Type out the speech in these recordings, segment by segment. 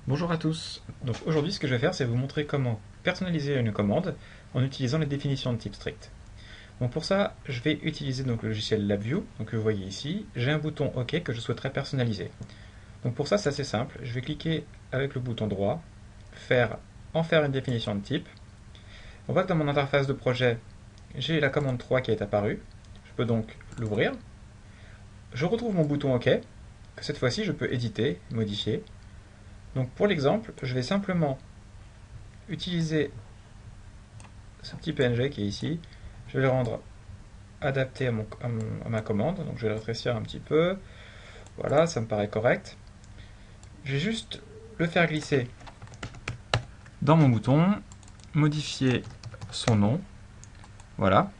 Bonjour à tous. Donc aujourd'hui, ce que je vais faire, c'est vous montrer comment personnaliser une commande en utilisant les définitions de type strict. Donc pour ça, je vais utiliser donc le logiciel LabVIEW, donc que vous voyez ici. J'ai un bouton OK que je souhaiterais personnaliser. Donc pour ça, c'est assez simple. Je vais cliquer avec le bouton droit, en faire une définition de type. On voit que dans mon interface de projet, j'ai la commande 3 qui est apparue. Je peux donc l'ouvrir. Je retrouve mon bouton OK, que cette fois-ci je peux éditer, modifier. Donc pour l'exemple, je vais simplement utiliser ce petit PNG qui est ici. Je vais le rendre adapté à ma commande, donc je vais le rétrécir un petit peu. Voilà, ça me paraît correct. Je vais juste le faire glisser dans mon bouton, modifier son nom. Voilà.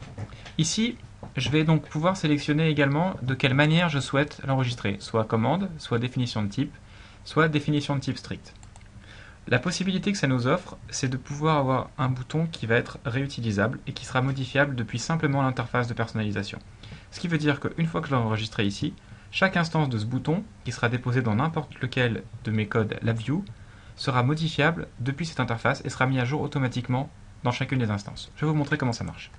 Ici, je vais donc pouvoir sélectionner également de quelle manière je souhaite l'enregistrer, soit commande, soit définition de type, soit définition de type strict. La possibilité que ça nous offre, c'est de pouvoir avoir un bouton qui va être réutilisable et qui sera modifiable depuis simplement l'interface de personnalisation. Ce qui veut dire qu'une fois que je l'ai enregistré ici, chaque instance de ce bouton, qui sera déposé dans n'importe lequel de mes codes LabVIEW, sera modifiable depuis cette interface et sera mis à jour automatiquement dans chacune des instances. Je vais vous montrer comment ça marche.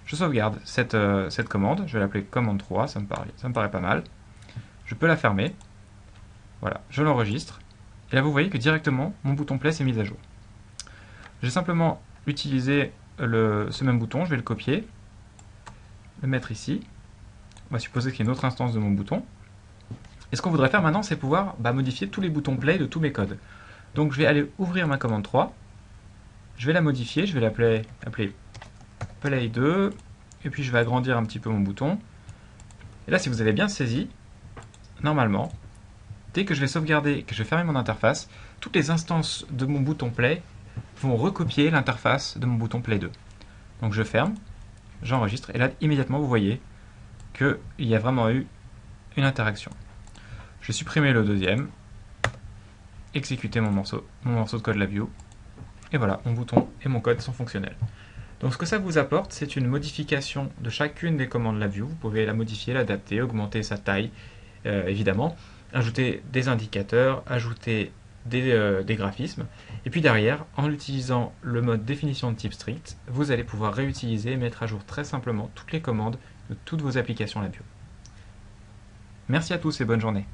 Je sauvegarde cette commande, je vais l'appeler commande 3, ça me paraît pas mal. Je peux la fermer, voilà, je l'enregistre. Et là, vous voyez que directement, mon bouton play s'est mis à jour. J'ai simplement utilisé ce même bouton, je vais le copier, le mettre ici. On va supposer qu'il y a une autre instance de mon bouton. Et ce qu'on voudrait faire maintenant, c'est pouvoir modifier tous les boutons play de tous mes codes. Donc je vais aller ouvrir ma commande 3, je vais la modifier, je vais l'appeler play 2, et puis je vais agrandir un petit peu mon bouton. Et là, si vous avez bien saisi, normalement, dès que je vais sauvegarder, que je vais fermer mon interface, toutes les instances de mon bouton play vont recopier l'interface de mon bouton play 2. Donc je ferme, j'enregistre, et là immédiatement vous voyez qu'il y a vraiment eu une interaction. Je vais supprimer le deuxième, exécuter mon morceau de code LabVIEW, et voilà, mon bouton et mon code sont fonctionnels. Donc ce que ça vous apporte, c'est une modification de chacune des commandes LabVIEW. Vous pouvez la modifier, l'adapter, augmenter sa taille, évidemment, ajouter des indicateurs, ajouter des graphismes. Et puis derrière, en utilisant le mode définition de type strict, vous allez pouvoir réutiliser et mettre à jour très simplement toutes les commandes de toutes vos applications LabVIEW. Merci à tous et bonne journée.